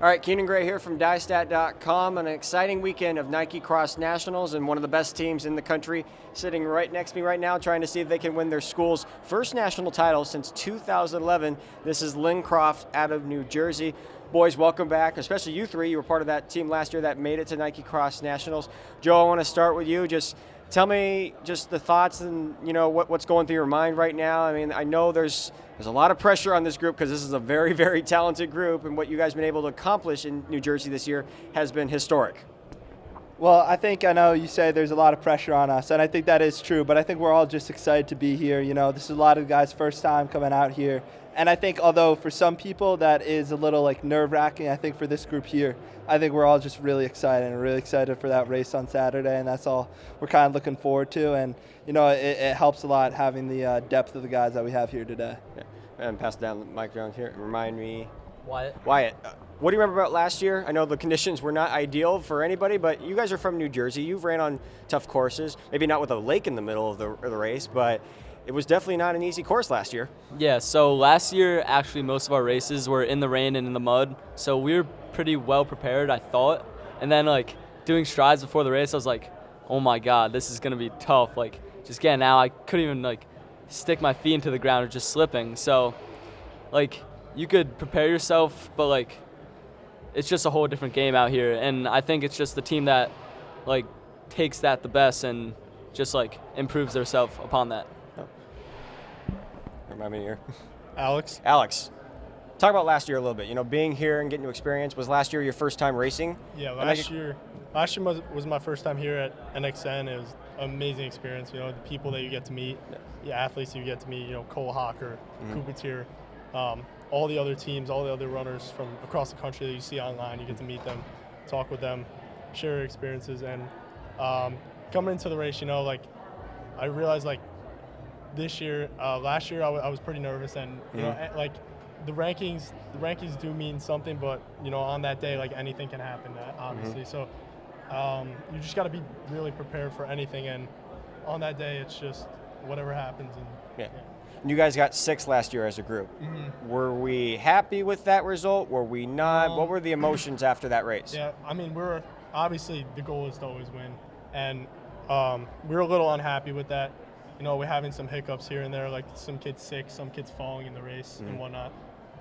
All right, Keenan Gray here from DyeStat.com. An exciting weekend of Nike Cross Nationals, and one of the best teams in the country sitting right next to me right now trying to see if they can win their school's first national title since 2011. This is Lincroft out of New Jersey. Boys, welcome back, especially you three. You were part of that team last year that made it to Nike Cross Nationals. Joe, I want to start with you. Just tell me just the thoughts and what's going through your mind right now. I mean, I know there's a lot of pressure on this group because this is a very, very talented group, and what you guys have been able to accomplish in New Jersey this year has been historic. Well, I know you say there's a lot of pressure on us, and I think that is true, but I think we're all just excited to be here. This is a lot of guys' first time coming out here. And I think although for some people that is a little nerve-wracking, I think for this group here, I think we're all just really excited and really excited for that race on Saturday, and that's all we're kind of looking forward to. And, it helps a lot having the depth of the guys that we have here today. Yeah. And pass down the mic down here. Remind me. Wyatt. What do you remember about last year? I know the conditions were not ideal for anybody, but you guys are from New Jersey. You've ran on tough courses, maybe not with a lake in the middle of the race, but it was definitely not an easy course last year. Yeah, so last year, actually, most of our races were in the rain and in the mud, so we were pretty well prepared, I thought. And then, doing strides before the race, I was like, oh my God, this is going to be tough. Just getting out, I couldn't even, stick my feet into the ground or just slipping. So, you could prepare yourself, but, it's just a whole different game out here. And I think it's just the team that, takes that the best and just, improves themselves upon that. Remind me here. Alex. Talk about last year a little bit. Being here and getting to experience. Was last year your first time racing? Yeah, last year was my first time here at NXN. It was an amazing experience. The people that you get to meet, the athletes you get to meet. Cole Hocker, Kupetier, all the other teams, all the other runners from across the country that you see online. You get to meet them, talk with them, share your experiences, and coming into the race, I realized this year, last year I was pretty nervous, and the rankings do mean something, but on that day anything can happen, obviously. So you just got to be really prepared for anything, and on that day it's just whatever happens. And yeah. You guys got 6th last year as a group. Were we happy with that result? Were we not? What were the emotions after that race? Yeah, I mean, obviously the goal is to always win, and we were a little unhappy with that. We're having some hiccups here and there, some kids sick, some kids falling in the race and whatnot.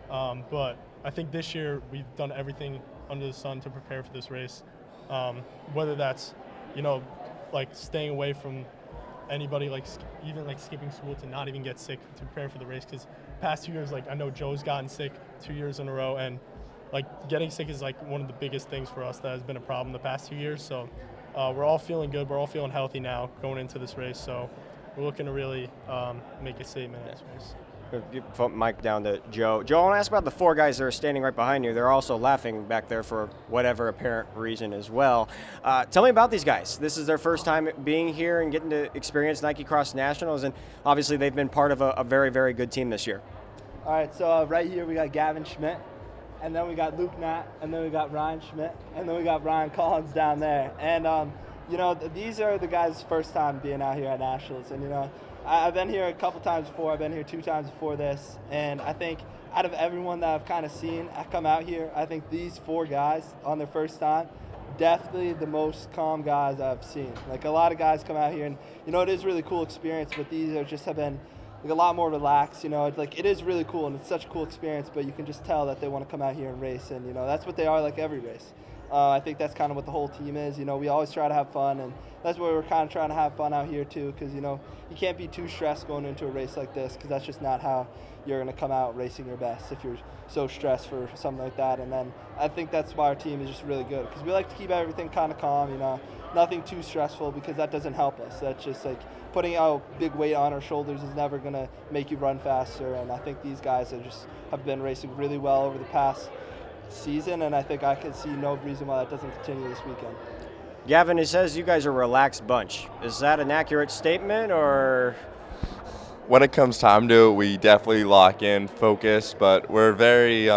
But I think this year we've done everything under the sun to prepare for this race. Whether that's, staying away from anybody, even skipping school to not even get sick to prepare for the race. Because past 2 years, I know Joe's gotten sick 2 years in a row, and getting sick is one of the biggest things for us that has been a problem the past 2 years. So we're all feeling good. We're all feeling healthy now going into this race. So we're looking to really make a statement in this race. Put mic down to Joe. Joe, I want to ask about the 4 guys that are standing right behind you. They're also laughing back there for whatever apparent reason as well. Tell me about these guys. This is their first time being here and getting to experience Nike Cross Nationals, and obviously they've been part of a very, very good team this year. All right, so right here we got Gavin Schmidt, and then we got Luke Natt, and then we got Ryan Schmidt, and then we got Ryan Collins down there. And these are the guys' first time being out here at Nationals, and I've been here a couple times before. I've been here 2 times before this, and I think out of everyone that I've kind of seen come out here, I think these 4 guys on their first time, definitely the most calm guys I've seen. A lot of guys come out here, and it is a really cool experience, but these have been a lot more relaxed. It is really cool, and it's such a cool experience, but you can just tell that they want to come out here and race, and that's what they are every race. I think that's kind of what the whole team is. We always try to have fun, and that's why we're kind of trying to have fun out here too, because you can't be too stressed going into a race like this, because that's just not how you're going to come out racing your best if you're so stressed for something like that. And then I think that's why our team is just really good, because we like to keep everything kind of calm, nothing too stressful, because that doesn't help us. That's just putting out big weight on our shoulders is never going to make you run faster. And I think these guys have been racing really well over the past season, and I think I can see no reason why that doesn't continue this weekend. Gavin, he says you guys are a relaxed bunch. Is that an accurate statement, or? When it comes time to it, we definitely lock in, focus, but we're a very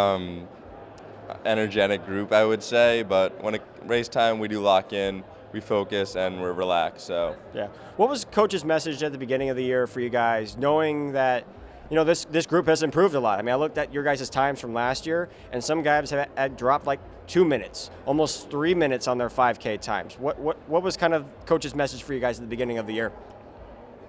energetic group, I would say. But when it race time, we do lock in, we focus, and we're relaxed. So yeah. What was Coach's message at the beginning of the year for you guys, knowing that this group has improved a lot? I mean, I looked at your guys' times from last year, and some guys had dropped 2 minutes, almost 3 minutes on their 5K times. What was kind of coach's message for you guys at the beginning of the year?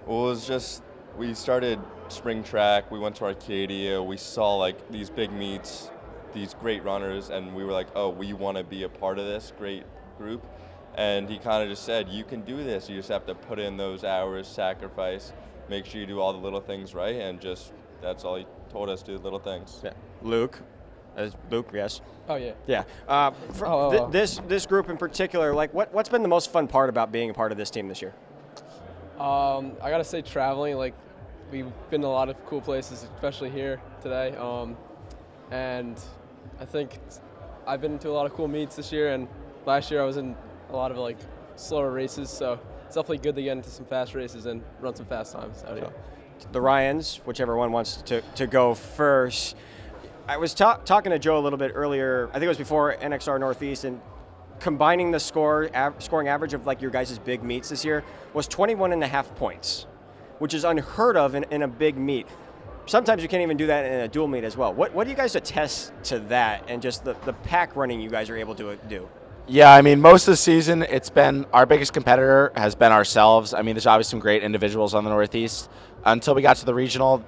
Well, it was just, we started spring track, we went to Arcadia, we saw like these big meets, these great runners, and we were like, oh, we want to be a part of this great group. And he kind of just said, you can do this, you just have to put in those hours, sacrifice, make sure you do all the little things right, and just, that's all he told us, do the little things. Yeah. Luke, yes. Oh yeah. Yeah. This group in particular, like what's been the most fun part about being a part of this team this year? I gotta say traveling. Like we've been to a lot of cool places, especially here today. And I think I've been to a lot of cool meets this year. And last year I was in a lot of like slower races, so it's definitely good to get into some fast races and run some fast times out here. The Ryans, whichever one wants to go first. I was talking to Joe a little bit earlier, I think it was before NXR Northeast, and combining the scoring average of like your guys' big meets this year was 21.5 points, which is unheard of in a big meet. Sometimes you can't even do that in a dual meet as well. What do you guys attest to that and just the pack running you guys are able to do? Yeah, I mean, most of the season, it's been our biggest competitor has been ourselves. I mean, there's obviously some great individuals on the Northeast. Until we got to the regional,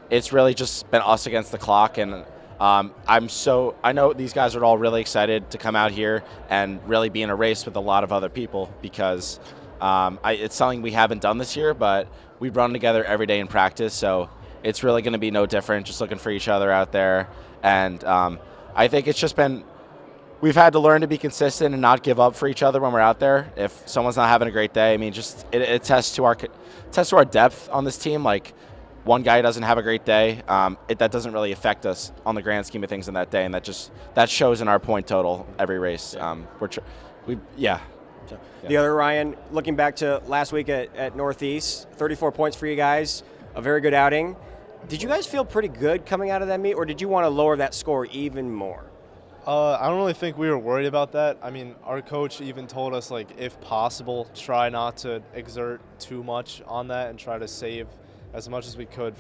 it's really just been us against the clock. And I know these guys are all really excited to come out here and really be in a race with a lot of other people because it's something we haven't done this year, but we run together every day in practice. So it's really going to be no different, just looking for each other out there. And I think it's just been, we've had to learn to be consistent and not give up for each other when we're out there. If someone's not having a great day, I mean, just it tests to our depth on this team. Like one guy doesn't have a great day, that doesn't really affect us on the grand scheme of things in that day, and that shows in our point total every race. The other Ryan, looking back to last week at Northeast, 34 points for you guys, a very good outing. Did you guys feel pretty good coming out of that meet, or did you want to lower that score even more? I don't really think we were worried about that. I mean, our coach even told us, like, if possible, try not to exert too much on that and try to save as much as we could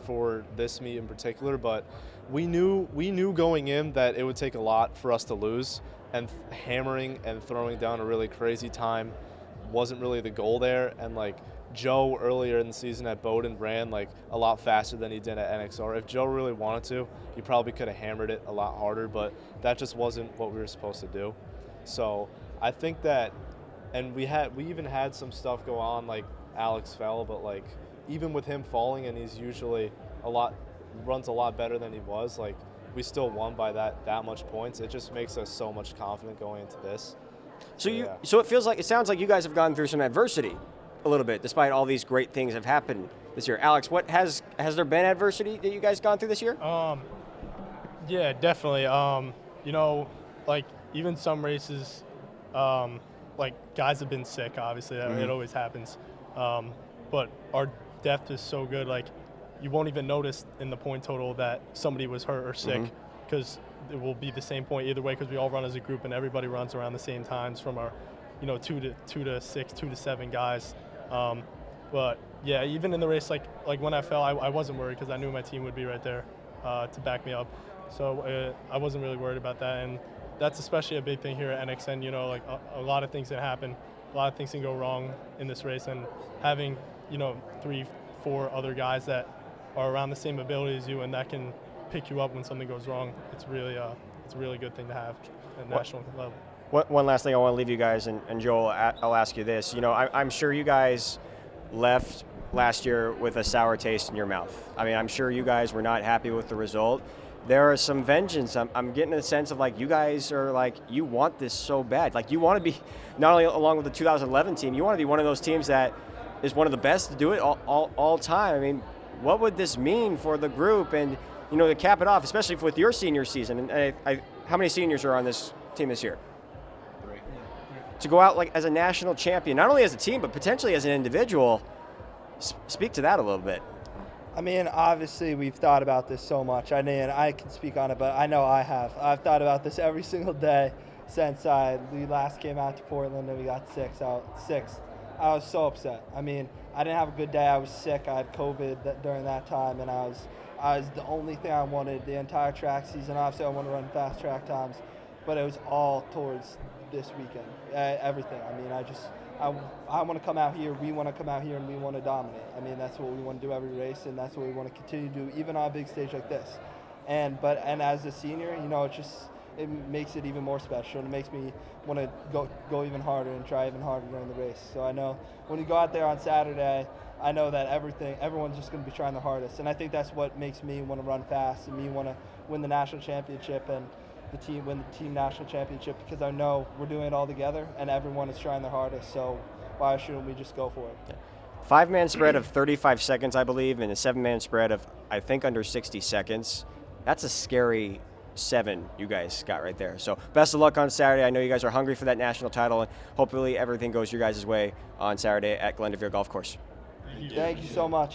for this meet in particular. But we knew going in that it would take a lot for us to lose, and hammering and throwing down a really crazy time wasn't really the goal there. And like Joe earlier in the season at Bowdoin ran like a lot faster than he did at NXR. If Joe really wanted to, he probably could have hammered it a lot harder, but that just wasn't what we were supposed to do. So I think that, and we even had some stuff go on, like Alex fell, but like even with him falling, and he's usually runs a lot better than he was, like we still won by that much points. It just makes us so much confident going into this. So it sounds like you guys have gone through some adversity a little bit, despite all these great things have happened this year. Alex, what has there been adversity that you guys gone through this year? Yeah, definitely. Like even some races, like guys have been sick. Obviously, it always happens. But our depth is so good. Like you won't even notice in the point total that somebody was hurt or sick, because it will be the same point either way, because we all run as a group and everybody runs around the same times from our 2 to 6, 2 to 7 guys. But yeah, even in the race, like when I fell, I wasn't worried because I knew my team would be right there to back me up. So I wasn't really worried about that. And that's especially a big thing here at NXN. Like a lot of things that happen, a lot of things can go wrong in this race, and having 3, 4 other guys that are around the same ability as you and that can pick you up when something goes wrong, it's a really good thing to have at national level. One last thing I want to leave you guys, and Joel, I'll ask you this. I'm sure you guys left last year with a sour taste in your mouth. I mean, I'm sure you guys were not happy with the result. There is some vengeance. I'm getting a sense of like you guys are like, you want this so bad. Like you want to be, not only along with the 2011 team, you want to be one of those teams that is one of the best to do it all time. I mean, what would this mean for the group? And, to cap it off, especially with your senior season. And how many seniors are on this team this year? 3. To go out like as a national champion, not only as a team, but potentially as an individual. Speak to that a little bit. I mean, obviously we've thought about this so much. I mean, I can speak on it, but I know I have. I've thought about this every single day since we last came out to Portland and we got sixth. I was so upset. I mean, I didn't have a good day. I was sick. I had COVID during that time, and I was the only thing I wanted the entire track season. Obviously, I want to run fast track times, but it was all towards this weekend. Everything. I mean, I want to come out here. We want to come out here and we want to dominate. I mean, that's what we want to do every race, and that's what we want to continue to do, even on a big stage like this. And as a senior, you know, it makes it even more special. It makes me want to go even harder and try even harder during the race. So I know when you go out there on Saturday, I know that everyone's just going to be trying their hardest. And I think that's what makes me want to run fast and me want to win the national championship and win the team national championship, because I know we're doing it all together and everyone is trying their hardest. So why shouldn't we just go for it? 5-man spread of 35 seconds, I believe, and a 7-man spread of, I think, under 60 seconds. That's a scary 7 you guys got right there. So best of luck on Saturday. I know you guys are hungry for that national title, and hopefully everything goes your guys' way on Saturday at Glendoveer Golf Course. Thank you so much.